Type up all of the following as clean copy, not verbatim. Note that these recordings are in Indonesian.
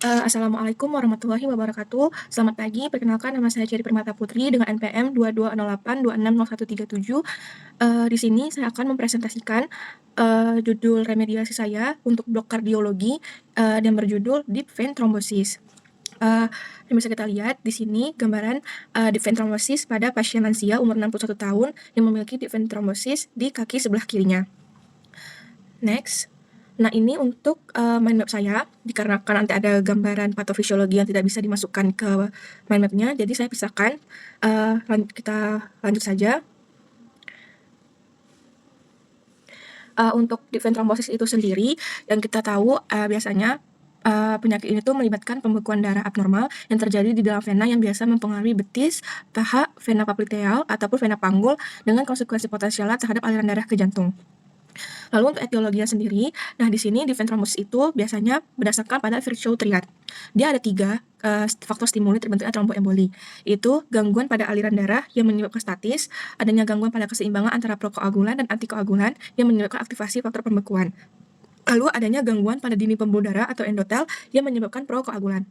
Assalamualaikum warahmatullahi wabarakatuh. Selamat pagi, perkenalkan nama saya Cherry Permata Putri dengan NPM 2208260137. Di sini saya akan mempresentasikan judul remediasi saya untuk blok kardiologi yang berjudul Deep Vein Thrombosis. Yang bisa kita lihat di sini gambaran deep vein thrombosis pada pasien lansia umur 61 tahun yang memiliki deep vein thrombosis di kaki sebelah kirinya. Next. Nah, ini untuk mind map saya, dikarenakan nanti ada gambaran patofisiologi yang tidak bisa dimasukkan ke mind map-nya, jadi saya pisahkan. Kita lanjut saja. Untuk deep vein thrombosis itu sendiri, yang kita tahu biasanya penyakit ini tuh melibatkan pembekuan darah abnormal yang terjadi di dalam vena yang biasa mempengaruhi betis, paha, vena popliteal, ataupun vena panggul dengan konsekuensi potensialnya terhadap aliran darah ke jantung. Lalu untuk etiologinya sendiri, nah di sini deep vein thrombosis itu biasanya berdasarkan pada Virchow triad. Dia ada 3 faktor stimuli terbentuknya tromboemboli. Itu gangguan pada aliran darah yang menyebabkan statis, adanya gangguan pada keseimbangan antara prokoagulan dan antikoagulan yang menyebabkan aktivasi faktor pembekuan. Lalu adanya gangguan pada dinding pembuluh darah atau endotel yang menyebabkan prokoagulan.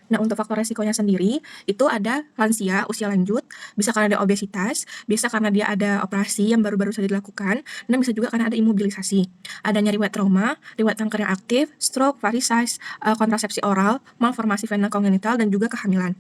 Nah, untuk faktor resikonya sendiri, itu ada lansia, usia lanjut, bisa karena ada obesitas, bisa karena dia ada operasi yang baru-baru saja dilakukan, dan bisa juga karena ada imobilisasi. Adanya riwayat trauma, riwayat kanker yang aktif, stroke, varices, kontrasepsi oral, malformasi vena kongenital, dan juga kehamilan.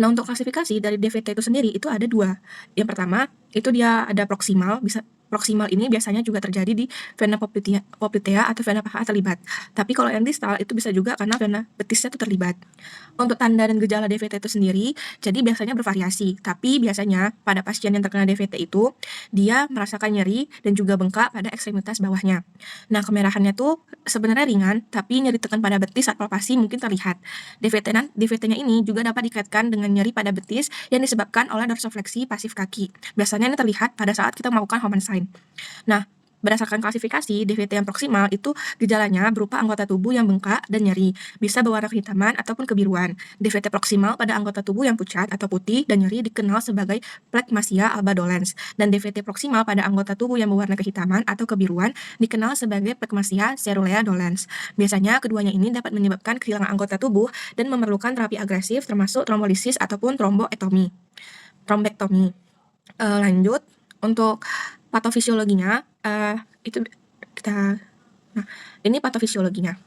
Nah, untuk klasifikasi dari DVT itu sendiri, itu ada 2. Yang pertama, itu dia ada proksimal, proksimal ini biasanya juga terjadi di vena poplitea atau vena paha terlibat. Tapi kalau yang distal itu bisa juga karena vena betisnya itu terlibat. Untuk tanda dan gejala DVT itu sendiri, jadi biasanya bervariasi. Tapi biasanya pada pasien yang terkena DVT itu, dia merasakan nyeri dan juga bengkak pada ekstremitas bawahnya. Nah, kemerahannya tuh sebenarnya ringan, tapi nyeri tekan pada betis saat palpasi mungkin terlihat. DVT-nya ini juga dapat dikaitkan dengan nyeri pada betis yang disebabkan oleh dorsofleksi pasif kaki. Biasanya ini terlihat pada saat kita melakukan Homan sign. Nah, berdasarkan klasifikasi, DVT yang proksimal itu gejalanya berupa anggota tubuh yang bengkak dan nyeri, bisa berwarna kehitaman ataupun kebiruan. DVT proksimal pada anggota tubuh yang pucat atau putih dan nyeri dikenal sebagai plekmasia alba dolens. Dan DVT proksimal pada anggota tubuh yang berwarna kehitaman atau kebiruan dikenal sebagai plekmasia cerulea dolens. Biasanya keduanya ini dapat menyebabkan kehilangan anggota tubuh dan memerlukan terapi agresif termasuk trombolisis ataupun trombektomi. Lanjut, untuk patofisiologinya, itu kita nah, ini patofisiologinya.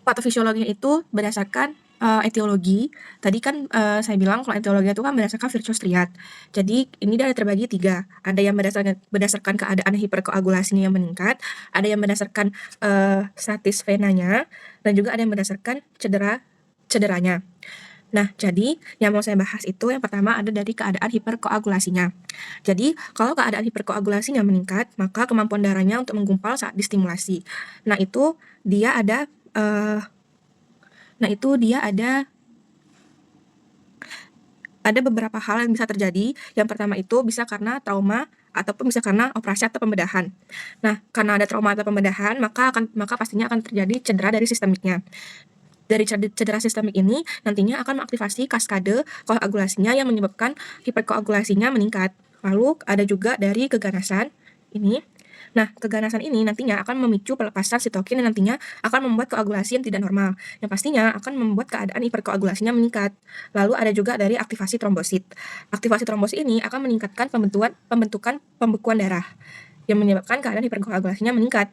Patofisiologinya itu berdasarkan etiologi. Tadi kan saya bilang kalau etiologi itu kan berdasarkan Virchow triad. Jadi ini ada terbagi 3. Ada yang berdasarkan keadaan hiperkoagulasinya yang meningkat, ada yang berdasarkan statis venanya, dan juga ada yang berdasarkan cederanya. Nah, jadi yang mau saya bahas itu yang pertama ada dari keadaan hiperkoagulasinya. Jadi, kalau keadaan hiperkoagulasinya meningkat, maka kemampuan darahnya untuk menggumpal saat distimulasi. Nah, itu dia ada ada beberapa hal yang bisa terjadi. Yang pertama itu bisa karena trauma ataupun bisa karena operasi atau pembedahan. Nah, karena ada trauma atau pembedahan, maka pastinya akan terjadi cedera dari sistemiknya. Dari cedera sistemik ini nantinya akan mengaktifasi kaskade koagulasinya yang menyebabkan hiperkoagulasinya meningkat. Lalu ada juga dari keganasan ini. Nah, keganasan ini nantinya akan memicu pelepasan sitokin yang nantinya akan membuat koagulasi yang tidak normal. Yang pastinya akan membuat keadaan hiperkoagulasinya meningkat. Lalu ada juga dari aktivasi trombosit. Aktivasi trombosit ini akan meningkatkan pembentukan pembekuan darah yang menyebabkan keadaan hiperkoagulasinya meningkat.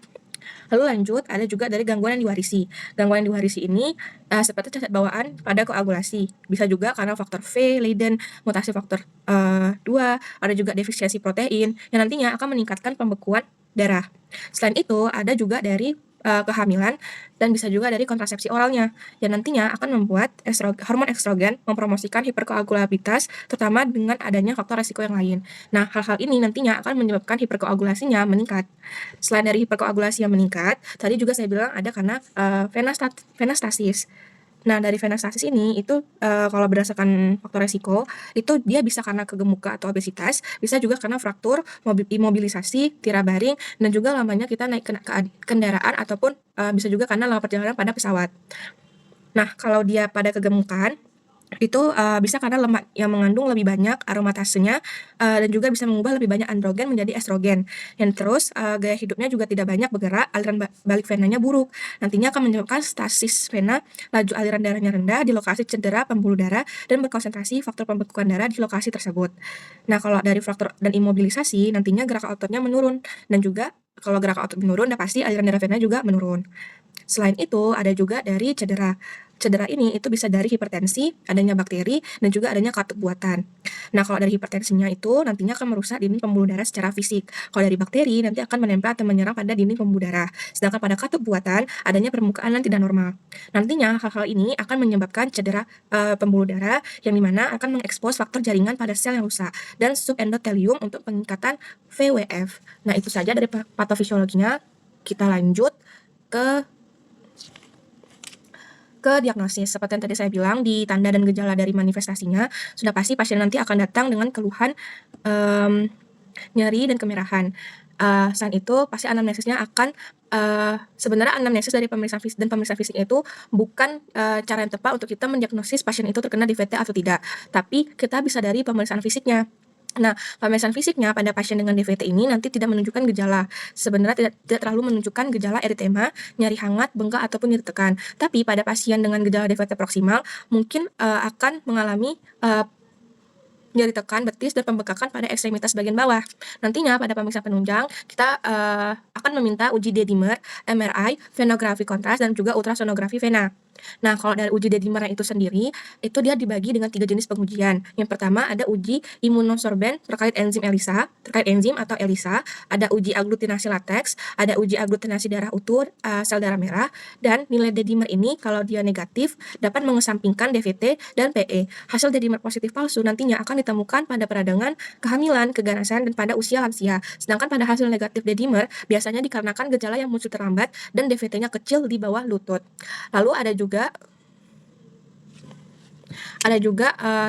Lalu lanjut, ada juga dari gangguan yang diwarisi. Gangguan yang diwarisi ini seperti cacat bawaan pada koagulasi. Bisa juga karena faktor V, Leiden, mutasi faktor 2, ada juga defisiensi protein, yang nantinya akan meningkatkan pembekuan darah. Selain itu, ada juga dari kehamilan dan bisa juga dari kontrasepsi oralnya yang nantinya akan membuat hormon estrogen mempromosikan hiperkoagulabilitas terutama dengan adanya faktor resiko yang lain. Nah, hal-hal ini nantinya akan menyebabkan hiperkoagulasinya meningkat. Selain dari hiperkoagulasi yang meningkat, tadi juga saya bilang ada karena venastasis. Nah, dari venastasis ini itu kalau berdasarkan faktor resiko, itu dia bisa karena kegemukan atau obesitas, bisa juga karena fraktur, imobilisasi, tirabaring, dan juga lamanya kita naik kendaraan ataupun bisa juga karena lama perjalanan pada pesawat. Nah, kalau dia pada kegemukan, Itu, bisa karena lemak yang mengandung lebih banyak aromatasenya, dan juga bisa mengubah lebih banyak androgen menjadi estrogen. Yang terus, gaya hidupnya juga tidak banyak bergerak, aliran balik venanya buruk. Nantinya akan menyebabkan stasis vena, laju aliran darahnya rendah di lokasi cedera pembuluh darah, dan berkonsentrasi faktor pembekuan darah di lokasi tersebut. Nah, kalau dari faktor dan imobilisasi, nantinya gerak ototnya menurun, dan juga kalau gerak otot menurun, udah pasti aliran darah vena juga menurun. Selain itu, ada juga dari cedera. Cedera ini itu bisa dari hipertensi, adanya bakteri, dan juga adanya katup buatan. Nah, kalau dari hipertensinya itu nantinya akan merusak dinding pembuluh darah secara fisik. Kalau dari bakteri nanti akan menempel atau menyerang pada dinding pembuluh darah. Sedangkan pada katup buatan adanya permukaan yang tidak normal. Nantinya hal-hal ini akan menyebabkan cedera pembuluh darah yang dimana akan mengekspos faktor jaringan pada sel yang rusak dan subendotelium untuk peningkatan VWF. Nah, itu saja dari patofisiologinya. Kita lanjut ke diagnosis. Seperti yang tadi saya bilang, di tanda dan gejala dari manifestasinya, sudah pasti pasien nanti akan datang dengan keluhan nyeri dan kemerahan. Selain itu, pasti anamnesisnya akan sebenarnya anamnesis dari pemeriksaan fisik dan pemeriksaan fisik itu bukan cara yang tepat untuk kita mendiagnosis pasien itu terkena DVT atau tidak, tapi kita bisa dari pemeriksaan fisiknya. Nah, pemeriksaan fisiknya pada pasien dengan DVT ini nanti tidak menunjukkan gejala. Sebenarnya tidak terlalu menunjukkan gejala eritema, nyeri hangat, bengkak, ataupun nyeri tekan. Tapi pada pasien dengan gejala DVT proksimal mungkin akan mengalami nyeri tekan betis dan pembekakan pada ekstremitas bagian bawah. Nantinya pada pemeriksaan penunjang kita akan meminta uji D-dimer, MRI, venografi kontras, dan juga ultrasonografi vena. Nah, kalau dari uji D-dimer itu sendiri, itu dia dibagi dengan 3 jenis pengujian. Yang pertama ada uji imunosorben terkait enzim ELISA, terkait enzim atau ELISA, ada uji aglutinasi lateks, ada uji aglutinasi darah utuh sel darah merah, dan nilai D-dimer ini kalau dia negatif dapat mengesampingkan DVT dan PE. Hasil D-dimer positif palsu nantinya akan ditemukan pada peradangan, kehamilan, keganasan, dan pada usia lansia. Sedangkan pada hasil negatif D-dimer biasanya dikarenakan gejala yang muncul terlambat dan DVT-nya kecil di bawah lutut. Lalu ada juga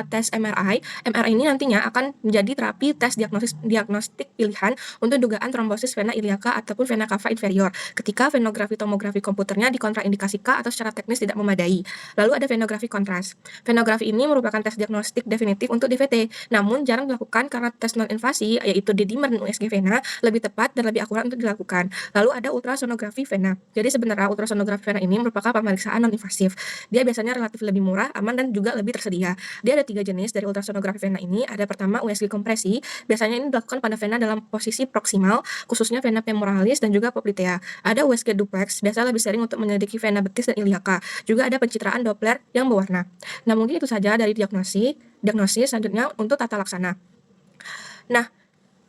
tes MRI. MRI ini nantinya akan menjadi terapi tes diagnostik pilihan untuk dugaan trombosis vena iliaca ataupun vena cava inferior ketika venografi tomografi komputernya dikontraindikasikan atau secara teknis tidak memadai. Lalu ada venografi kontras. Venografi ini merupakan tes diagnostik definitif untuk DVT, namun jarang dilakukan karena tes non-invasi yaitu D-dimer dan USG vena lebih tepat dan lebih akurat untuk dilakukan. Lalu ada ultrasonografi vena. Jadi sebenarnya ultrasonografi vena ini merupakan pemeriksaan non-invasif. Dia biasanya relatif lebih murah, aman, dan juga lebih tersedia. Dia ada 3 jenis dari ultrasonografi vena ini. Ada pertama USG kompresi. Biasanya ini dilakukan pada vena dalam posisi proksimal, khususnya vena femoralis dan juga poplitea. Ada USG duplex, biasanya lebih sering untuk menyelidiki vena betis dan iliaka. Juga ada pencitraan Doppler yang berwarna. Nah, mungkin itu saja dari diagnosis selanjutnya untuk tata laksana. Nah,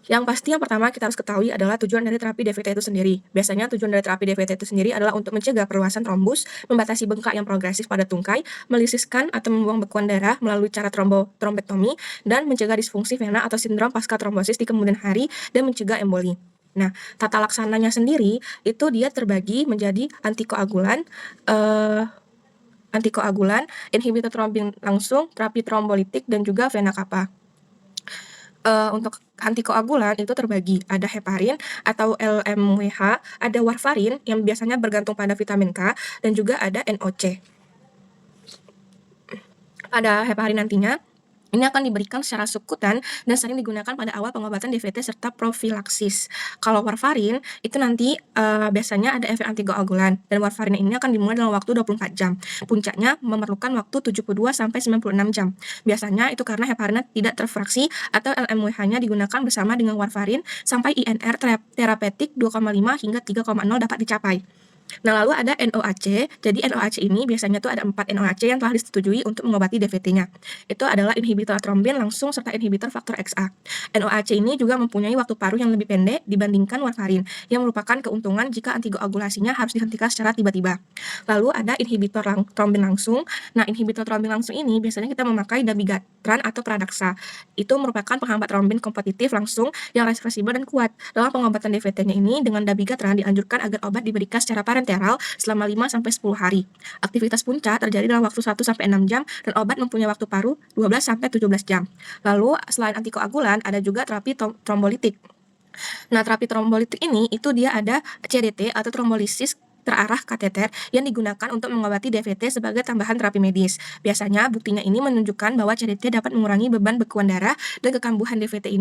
yang pasti yang pertama kita harus ketahui adalah tujuan dari terapi DVT itu sendiri. Biasanya tujuan dari terapi DVT itu sendiri adalah untuk mencegah perluasan trombus, membatasi bengkak yang progresif pada tungkai, melisiskan atau membuang bekuan darah melalui cara trombektomi, dan mencegah disfungsi vena atau sindrom pasca trombosis di kemudian hari, dan mencegah emboli. Nah, tata laksananya sendiri itu dia terbagi menjadi antikoagulan, inhibitor trombin langsung, terapi trombolitik, dan juga vena cava. Untuk antikoagulan itu terbagi, ada heparin atau LMWH, ada warfarin yang biasanya bergantung pada vitamin K, dan juga ada NOC. Pada heparin nantinya, ini akan diberikan secara subkutan dan sering digunakan pada awal pengobatan DVT serta profilaksis. Kalau warfarin itu nanti biasanya ada efek antikoagulan, dan warfarin ini akan dimulai dalam waktu 24 jam. Puncaknya memerlukan waktu 72 sampai 96 jam. Biasanya itu karena heparinnya tidak terfraksi atau LMWH-nya digunakan bersama dengan warfarin sampai INR terapeutik 2,5 hingga 3,0 dapat dicapai. Nah, lalu ada NOAC. Jadi NOAC ini biasanya tuh ada 4 NOAC yang telah disetujui untuk mengobati DVT-nya. Itu adalah inhibitor trombin langsung serta inhibitor faktor XA. NOAC ini juga mempunyai waktu paruh yang lebih pendek dibandingkan warfarin, yang merupakan keuntungan jika antikoagulasinya harus dihentikan secara tiba-tiba. Lalu ada inhibitor trombin langsung. Nah, inhibitor trombin langsung ini biasanya kita memakai dabigatran atau Pradaxa. Itu merupakan penghambat trombin kompetitif langsung yang reversibel dan kuat. Dalam pengobatan DVT-nya ini dengan dabigatran dianjurkan agar obat diberikan secara parenteral selama 5 sampai 10 hari. Aktivitas puncak terjadi dalam waktu 1 sampai 6 jam dan obat mempunyai waktu paruh 12 sampai 17 jam. Lalu selain antikoagulan ada juga terapi trombolitik. Nah, terapi trombolitik ini itu dia ada CDT atau trombolisis terarah kateter yang digunakan untuk mengobati DVT sebagai tambahan terapi medis. Biasanya buktinya ini menunjukkan bahwa CDT dapat mengurangi beban bekuan darah dan kekambuhan DVT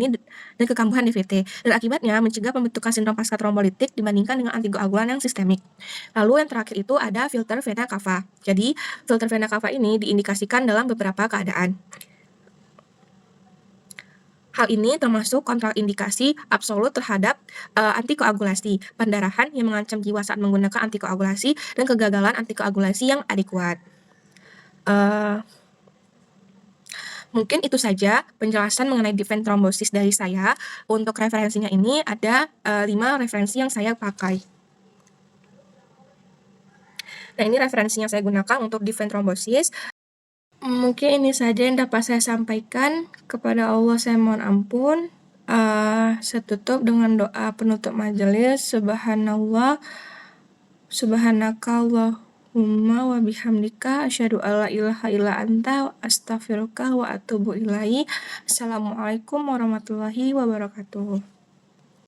dan akibatnya mencegah pembentukan sindrom pasca trombolitik dibandingkan dengan antikoagulan yang sistemik. Lalu yang terakhir itu ada filter vena cava. Jadi, filter vena cava ini diindikasikan dalam beberapa keadaan. Hal ini termasuk kontraindikasi absolut terhadap antikoagulasi, pendarahan yang mengancam jiwa saat menggunakan antikoagulasi, dan kegagalan antikoagulasi yang adekuat. Mungkin itu saja penjelasan mengenai defense thrombosis dari saya. Untuk referensinya ini ada 5 referensi yang saya pakai. Nah, ini referensinya saya gunakan untuk defense thrombosis. Mungkin ini saja yang dapat saya sampaikan. Kepada Allah saya mohon ampun. Saya tutup dengan doa penutup majelis. Subhanakallahumma wa bihamdika asyhadu alla ilaha illa anta astaghfiruka wa atubu ilaihi. Assalamualaikum warahmatullahi wabarakatuh.